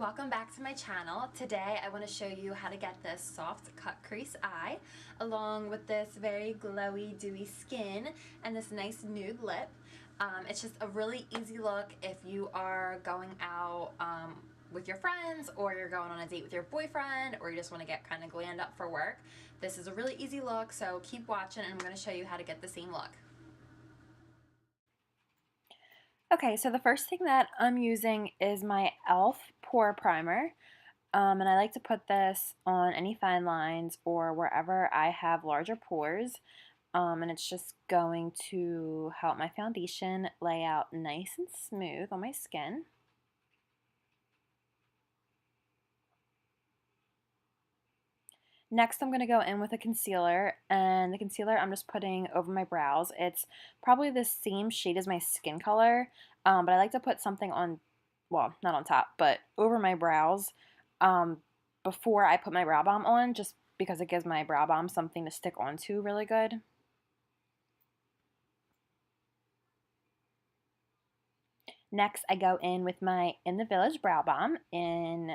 welcome back to my channel. Today I want to show you how to get this soft cut crease eye along with this very glowy dewy skin and this nice nude lip. It's just a really easy look if you are going out with your friends, or you're going on a date with your boyfriend, or you just want to get kind of glammed up for work. This is a really easy look, so keep watching and I'm going to show you how to get the same look. Okay, so the first thing that I'm using is my e.l.f. Pore Primer, and I like to put this on any fine lines or wherever I have larger pores, and it's just going to help my foundation lay out nice and smooth on my skin. Next, I'm going to go in with a concealer, and the concealer I'm just putting over my brows. It's probably the same shade as my skin color, but I like to put something on, well, not on top, but over my brows before I put my brow balm on, just because it gives my brow balm something to stick onto really good. Next, I go in with my In the Village Brow Balm in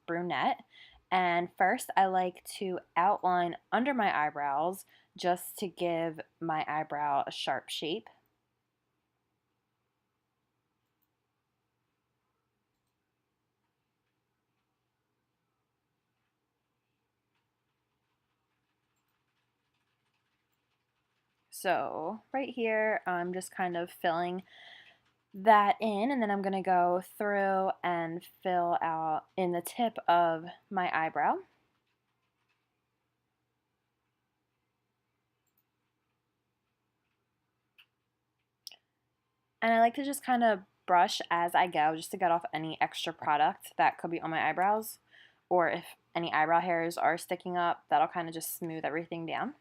Brunette. And first, I like to outline under my eyebrows just to give my eyebrow a sharp shape. So right here, I'm just kind of filling that in, and then I'm going to go through and fill out in the tip of my eyebrow. And I like to just kind of brush as I go just to get off any extra product that could be on my eyebrows, or if any eyebrow hairs are sticking up, that'll kind of just smooth everything down.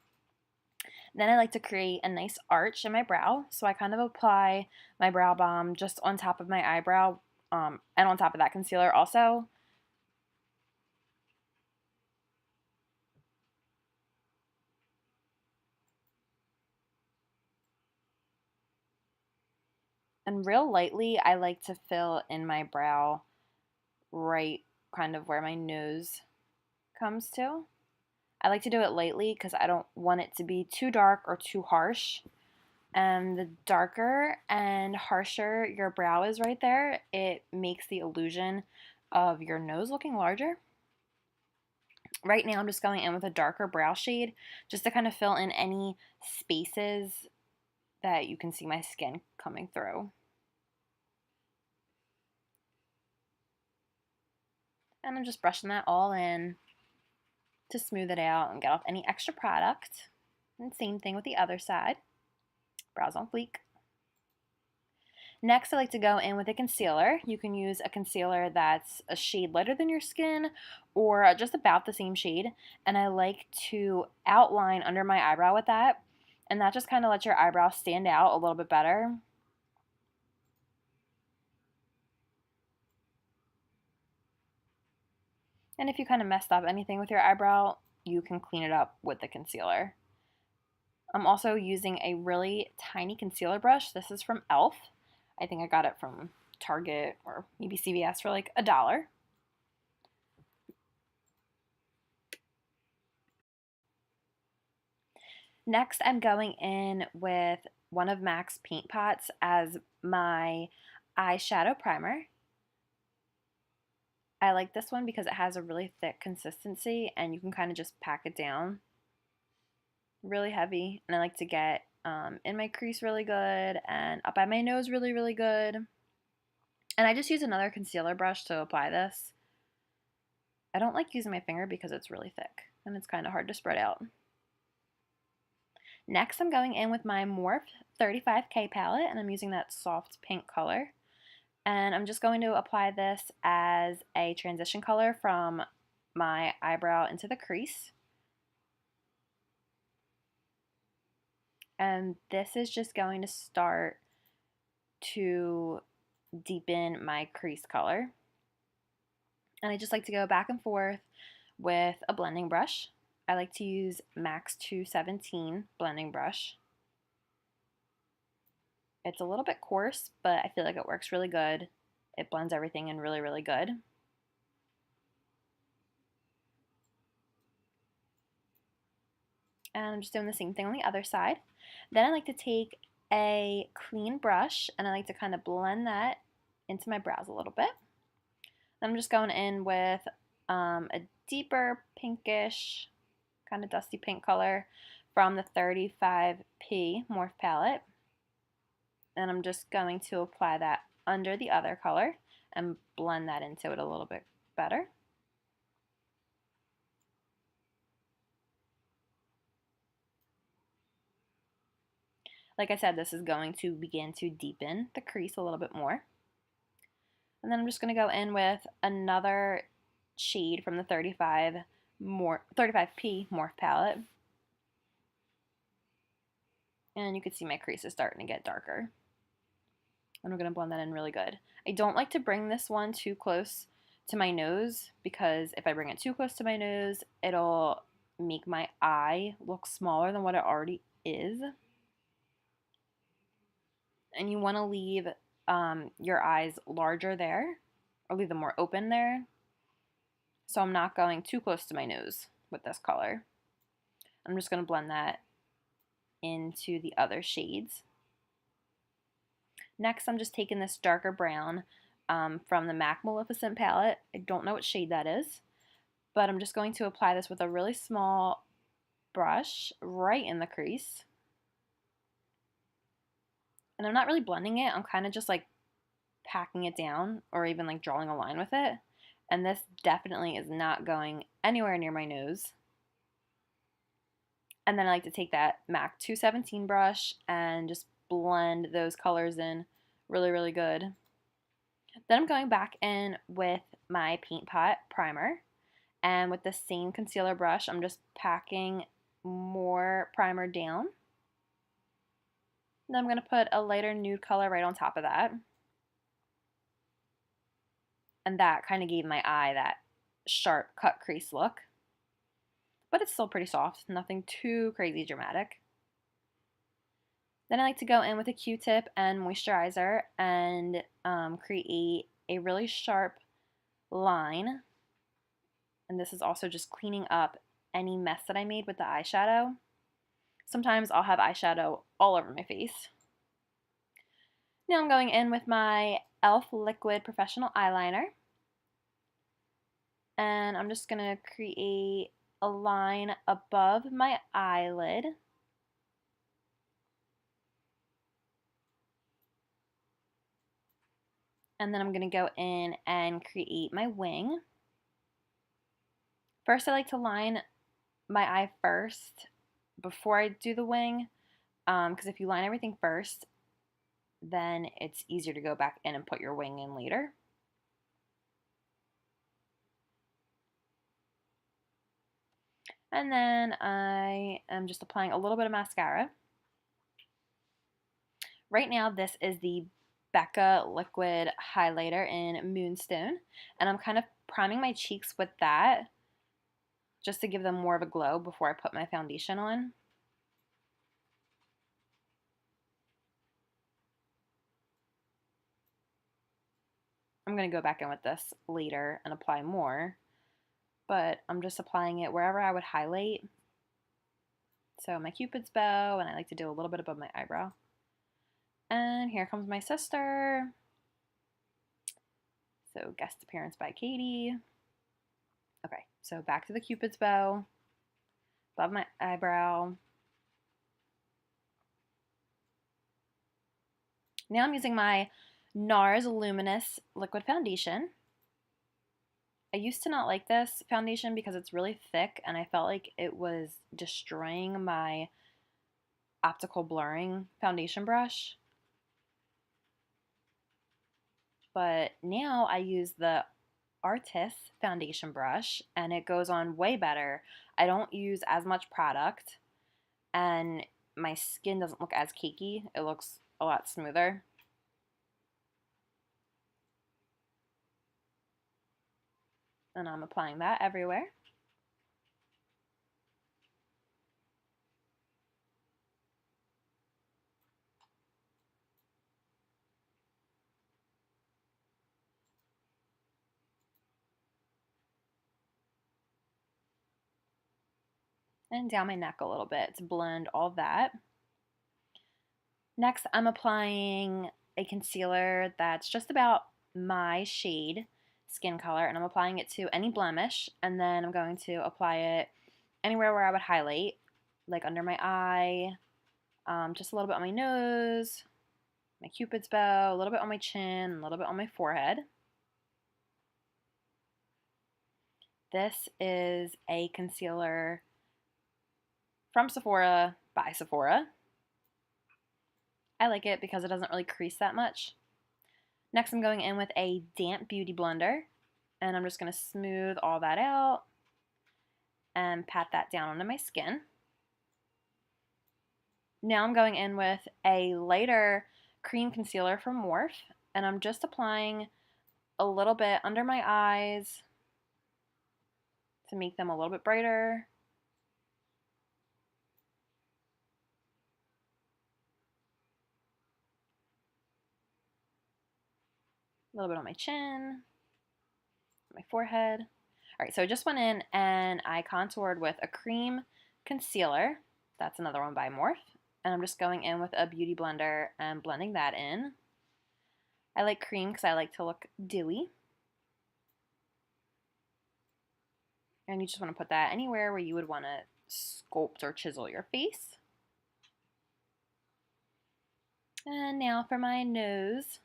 Then I like to create a nice arch in my brow, so I kind of apply my brow balm just on top of my eyebrow and on top of that concealer also. And real lightly, I like to fill in my brow right kind of where my nose comes to. I like to do it lightly because I don't want it to be too dark or too harsh. And the darker and harsher your brow is right there, it makes the illusion of your nose looking larger. Right now I'm just going in with a darker brow shade just to kind of fill in any spaces that you can see my skin coming through. And I'm just brushing that all in to smooth it out and get off any extra product. And same thing with the other side. Brows on fleek. Next, I like to go in with a concealer. You can use a concealer that's a shade lighter than your skin or just about the same shade. And I like to outline under my eyebrow with that. And that just kind of lets your eyebrow stand out a little bit better. And if you kind of messed up anything with your eyebrow, you can clean it up with the concealer. I'm also using a really tiny concealer brush. This is from e.l.f. I think I got it from Target or maybe CVS for like $1. Next, I'm going in with one of MAC's paint pots as my eyeshadow primer. I like this one because it has a really thick consistency and you can kind of just pack it down. Really heavy, and I like to get in my crease really good and up by my nose really, really good. And I just use another concealer brush to apply this. I don't like using my finger because it's really thick and it's kind of hard to spread out. Next, I'm going in with my Morphe 35K palette, and I'm using that soft pink color. And I'm just going to apply this as a transition color from my eyebrow into the crease. And this is just going to start to deepen my crease color. And I just like to go back and forth with a blending brush. I like to use MAC's 217 blending brush. It's a little bit coarse, but I feel like it works really good. It blends everything in really, really good. And I'm just doing the same thing on the other side. Then I like to take a clean brush and I like to kind of blend that into my brows a little bit. Then I'm just going in with a deeper pinkish, kind of dusty pink color from the 35P Morphe palette. And I'm just going to apply that under the other color and blend that into it a little bit better. Like I said, this is going to begin to deepen the crease a little bit more. And then I'm just going to go in with another shade from the 35P Morphe palette. And you can see my crease is starting to get darker. And we're going to blend that in really good. I don't like to bring this one too close to my nose because if I bring it too close to my nose, it'll make my eye look smaller than what it already is. And you want to leave your eyes larger there, or leave them more open there. So I'm not going too close to my nose with this color. I'm just going to blend that into the other shades. Next, I'm just taking this darker brown from the MAC Maleficent palette. I don't know what shade that is, but I'm just going to apply this with a really small brush right in the crease. And I'm not really blending it. I'm kind of just like packing it down or even like drawing a line with it. And this definitely is not going anywhere near my nose. And then I like to take that MAC 217 brush and just blend those colors in really, really good. Then I'm going back in with my Paint Pot primer. And with the same concealer brush, I'm just packing more primer down. Then I'm going to put a lighter nude color right on top of that. And that kind of gave my eye that sharp cut crease look. But it's still pretty soft, nothing too crazy dramatic. Then I like to go in with a Q-tip and moisturizer and create a really sharp line. And this is also just cleaning up any mess that I made with the eyeshadow. Sometimes I'll have eyeshadow all over my face. Now I'm going in with my e.l.f. Liquid Professional Eyeliner. And I'm just going to create a line above my eyelid. And then I'm going to go in and create my wing. First, I like to line my eye first before I do the wing, because if you line everything first, then it's easier to go back in and put your wing in later. And then I am just applying a little bit of mascara. Right now, this is the Becca liquid highlighter in Moonstone, and I'm kind of priming my cheeks with that just to give them more of a glow before I put my foundation on. I'm going to go back in with this later and apply more, but I'm just applying it wherever I would highlight. So my Cupid's bow, and I like to do a little bit above my eyebrow. And here comes my sister. So guest appearance by Katie. Okay, so back to the Cupid's bow, above my eyebrow. Now I'm using my NARS Luminous Liquid Foundation. I used to not like this foundation because it's really thick and I felt like it was destroying my optical blurring foundation brush. But now I use the Artist foundation brush and it goes on way better. I don't use as much product and my skin doesn't look as cakey. It looks a lot smoother. And I'm applying that everywhere. and down my neck a little bit to blend all that. Next, I'm applying a concealer that's just about my shade skin color, and I'm applying it to any blemish, and then I'm going to apply it anywhere where I would highlight, like under my eye, just a little bit on my nose, my cupid's bow, a little bit on my chin, a little bit on my forehead. This is a concealer from Sephora by Sephora. I like it because it doesn't really crease that much. Next, I'm going in with a damp beauty blender, and I'm just going to smooth all that out and pat that down onto my skin. Now I'm going in with a lighter cream concealer from Morphe, and I'm just applying a little bit under my eyes to make them a little bit brighter. A little bit on my chin, my forehead. All right, so I just went in and I contoured with a cream concealer. That's another one by Morphe. And I'm just going in with a beauty blender and blending that in. I like cream because I like to look dewy. And you just want to put that anywhere where you would want to sculpt or chisel your face. And now for my nose.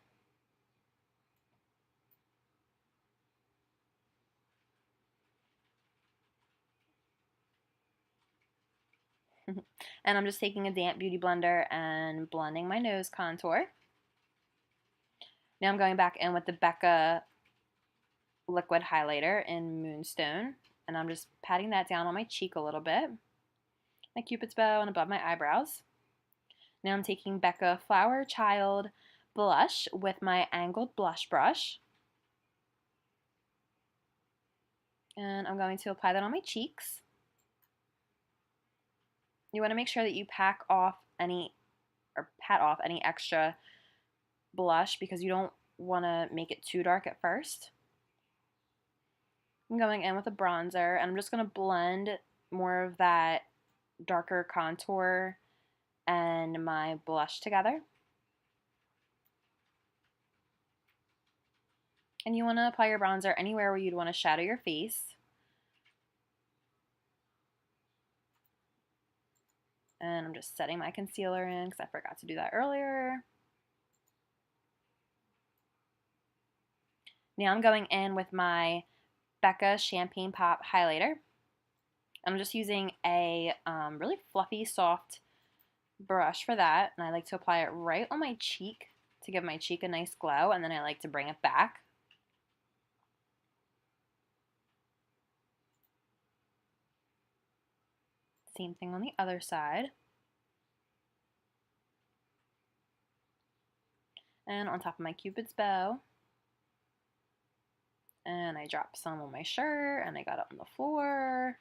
And I'm just taking a damp beauty blender and blending my nose contour. Now I'm going back in with the Becca liquid highlighter in Moonstone, and I'm just patting that down on my cheek a little bit, my cupid's bow, and above my eyebrows. Now I'm taking Becca Flower Child blush with my angled blush brush, and I'm going to apply that on my cheeks. You want to make sure that you pat off any extra blush because you don't want to make it too dark at first. I'm going in with a bronzer, and I'm just going to blend more of that darker contour and my blush together. And you want to apply your bronzer anywhere where you'd want to shadow your face. And I'm just setting my concealer in because I forgot to do that earlier. Now I'm going in with my Becca Champagne Pop highlighter. I'm just using a really fluffy, soft brush for that, and I like to apply it right on my cheek to give my cheek a nice glow, and then I like to bring it back. Same thing on the other side. And on top of my cupid's bow. And I dropped some on my shirt, and I got it on the floor.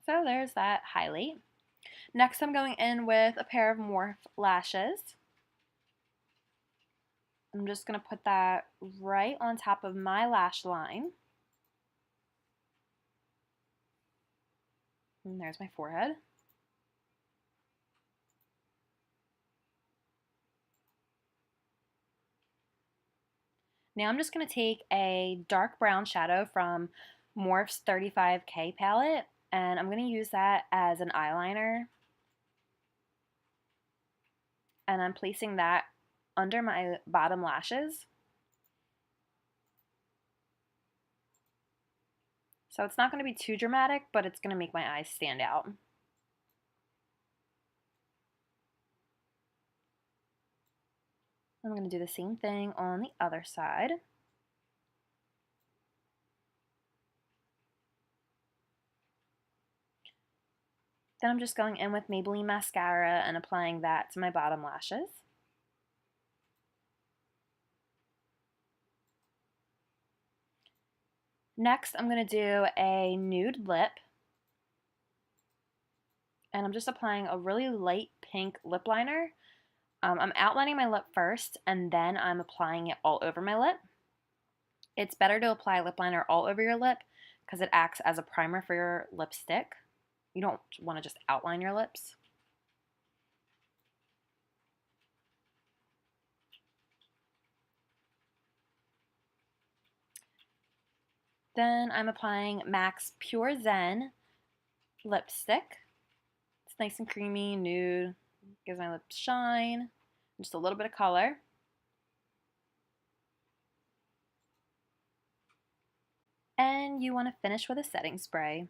So there's that highlight. Next, I'm going in with a pair of Morphe lashes. I'm just going to put that right on top of my lash line. And there's my forehead. Now I'm just going to take a dark brown shadow from Morphe's 35K palette, and I'm going to use that as an eyeliner. And I'm placing that under my bottom lashes. So it's not going to be too dramatic, but it's going to make my eyes stand out. I'm going to do the same thing on the other side. Then I'm just going in with Maybelline mascara and applying that to my bottom lashes. Next, I'm going to do a nude lip. And I'm just applying a really light pink lip liner. I'm outlining my lip first, and then I'm applying it all over my lip. It's better to apply lip liner all over your lip because it acts as a primer for your lipstick. You don't want to just outline your lips. Then I'm applying MAC's Pure Zen lipstick. It's nice and creamy, nude, gives my lips shine, just a little bit of color. And you want to finish with a setting spray.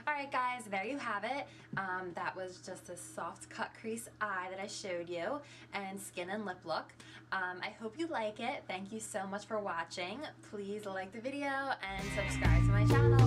Alright guys, there you have it. That was just a soft cut crease eye that I showed you, and skin and lip look. I hope you like it. Thank you so much for watching. Please like the video and subscribe to my channel.